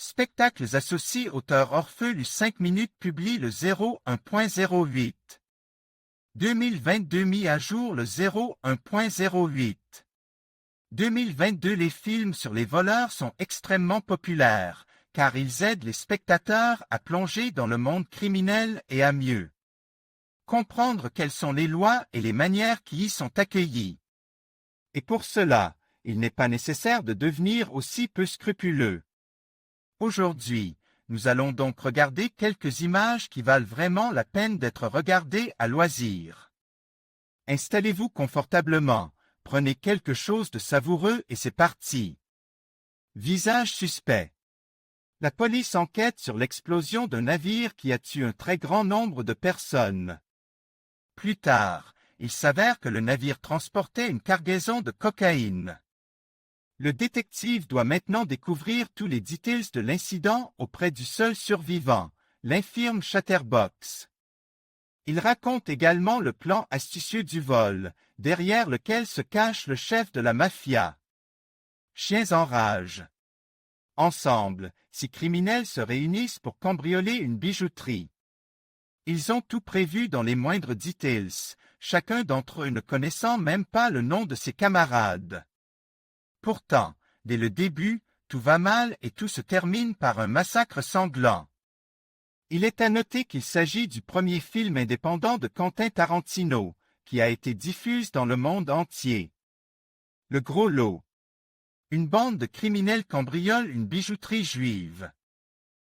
Spectacles associés Auteur Orfeu lu 5 minutes publie le 01.08. 2022 mis à jour le 01.08. 2022 Les films sur les voleurs sont extrêmement populaires, car ils aident les spectateurs à plonger dans le monde criminel et à mieux comprendre quelles sont les lois et les manières qui y sont accueillies. Et pour cela, il n'est pas nécessaire de devenir aussi peu scrupuleux. Aujourd'hui, nous allons donc regarder quelques images qui valent vraiment la peine d'être regardées à loisir. Installez-vous confortablement, prenez quelque chose de savoureux et c'est parti. Visage suspect. La police enquête sur l'explosion d'un navire qui a tué un très grand nombre de personnes. Plus tard, il s'avère que le navire transportait une cargaison de cocaïne. Le détective doit maintenant découvrir tous les détails de l'incident auprès du seul survivant, l'infirme Chatterbox. Il raconte également le plan astucieux du vol, derrière lequel se cache le chef de la mafia. Chiens en rage. Ensemble, 6 criminels se réunissent pour cambrioler une bijouterie. Ils ont tout prévu dans les moindres details, chacun d'entre eux ne connaissant même pas le nom de ses camarades. Pourtant, dès le début, tout va mal et tout se termine par un massacre sanglant. Il est à noter qu'il s'agit du premier film indépendant de Quentin Tarantino, qui a été diffusé dans le monde entier. Le gros lot. Une bande de criminels cambriole une bijouterie juive.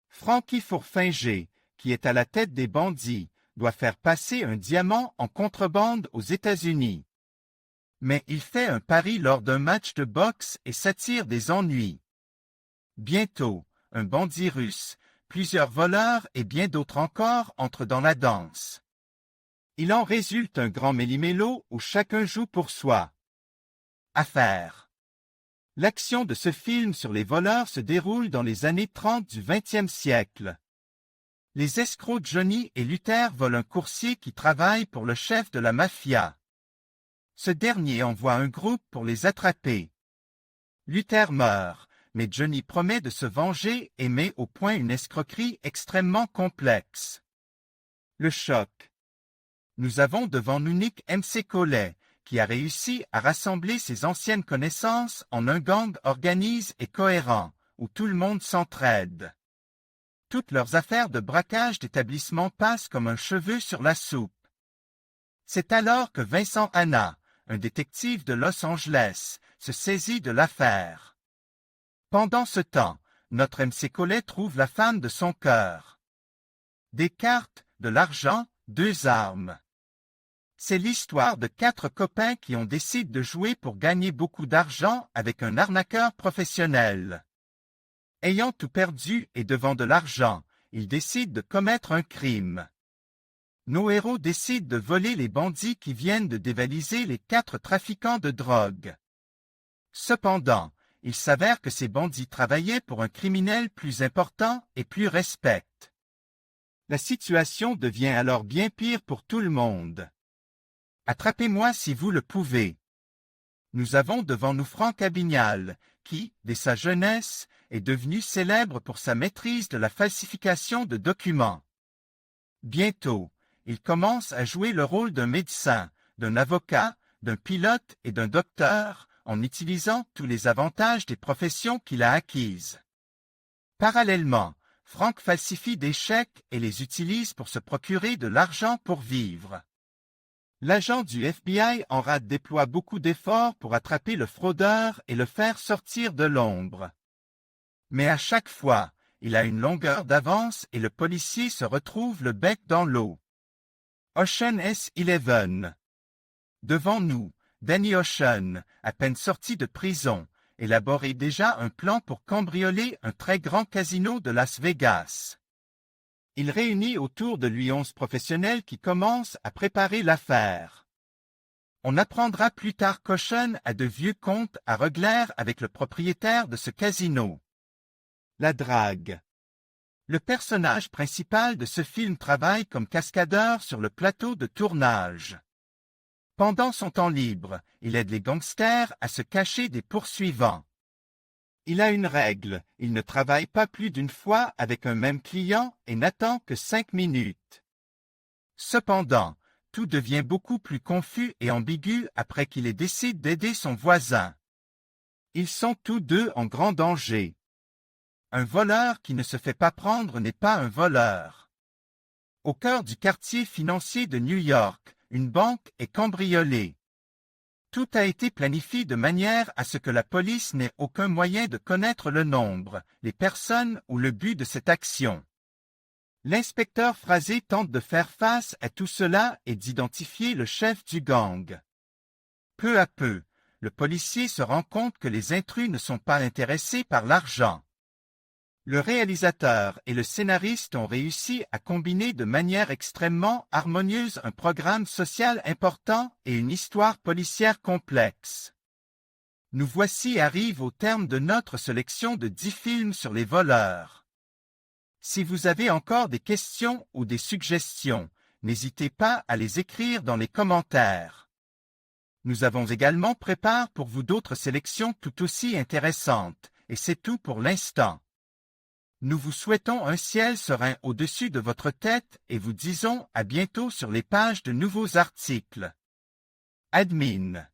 Frankie Fourfinger, qui est à la tête des bandits, doit faire passer un diamant en contrebande aux États-Unis. Mais il fait un pari lors d'un match de boxe et s'attire des ennuis. Bientôt, un bandit russe, plusieurs voleurs et bien d'autres encore entrent dans la danse. Il en résulte un grand méli-mélo où chacun joue pour soi. Affaire. L'action de ce film sur les voleurs se déroule dans les années 30 du XXe siècle. Les escrocs Johnny et Luther volent un coursier qui travaille pour le chef de la mafia. Ce dernier envoie un groupe pour les attraper. Luther meurt, mais Johnny promet de se venger et met au point une escroquerie extrêmement complexe. Le choc. Nous avons devant nous Nick MC Collet, qui a réussi à rassembler ses anciennes connaissances en un gang organisé et cohérent, où tout le monde s'entraide. Toutes leurs affaires de braquage d'établissement passent comme un cheveu sur la soupe. C'est alors que Vincent Hanna, un détective de Los Angeles, se saisit de l'affaire. Pendant ce temps, notre MC Collet trouve la femme de son cœur. Des cartes, de l'argent, 2 armes. C'est l'histoire de 4 copains qui ont décidé de jouer pour gagner beaucoup d'argent avec un arnaqueur professionnel. Ayant tout perdu et devant de l'argent, ils décident de commettre un crime. Nos héros décident de voler les bandits qui viennent de dévaliser les 4 trafiquants de drogue. Cependant, il s'avère que ces bandits travaillaient pour un criminel plus important et plus respect. La situation devient alors bien pire pour tout le monde. Attrapez-moi si vous le pouvez. Nous avons devant nous Franck Abignal, qui, dès sa jeunesse, est devenu célèbre pour sa maîtrise de la falsification de documents. Bientôt, il commence à jouer le rôle d'un médecin, d'un avocat, d'un pilote et d'un docteur, en utilisant tous les avantages des professions qu'il a acquises. Parallèlement, Franck falsifie des chèques et les utilise pour se procurer de l'argent pour vivre. L'agent du FBI en rate déploie beaucoup d'efforts pour attraper le fraudeur et le faire sortir de l'ombre. Mais à chaque fois, il a une longueur d'avance et le policier se retrouve le bec dans l'eau. Ocean's 11. Devant nous, Danny Ocean, à peine sorti de prison, élaborait déjà un plan pour cambrioler un très grand casino de Las Vegas. Il réunit autour de lui 11 professionnels qui commencent à préparer l'affaire. On apprendra plus tard qu'Ocean a de vieux comptes à régler avec le propriétaire de ce casino. La drague. Le personnage principal de ce film travaille comme cascadeur sur le plateau de tournage. Pendant son temps libre, il aide les gangsters à se cacher des poursuivants. Il a une règle, il ne travaille pas plus d'une fois avec un même client et n'attend que 5 minutes. Cependant, tout devient beaucoup plus confus et ambigu après qu'il ait décidé d'aider son voisin. Ils sont tous deux en grand danger. Un voleur qui ne se fait pas prendre n'est pas un voleur. Au cœur du quartier financier de New York, une banque est cambriolée. Tout a été planifié de manière à ce que la police n'ait aucun moyen de connaître le nombre, les personnes ou le but de cette action. L'inspecteur Frazé tente de faire face à tout cela et d'identifier le chef du gang. Peu à peu, le policier se rend compte que les intrus ne sont pas intéressés par l'argent. Le réalisateur et le scénariste ont réussi à combiner de manière extrêmement harmonieuse un programme social important et une histoire policière complexe. Nous voici arrive au terme de notre sélection de 10 films sur les voleurs. Si vous avez encore des questions ou des suggestions, n'hésitez pas à les écrire dans les commentaires. Nous avons également préparé pour vous d'autres sélections tout aussi intéressantes, et c'est tout pour l'instant. Nous vous souhaitons un ciel serein au-dessus de votre tête et vous disons à bientôt sur les pages de nouveaux articles. Admin.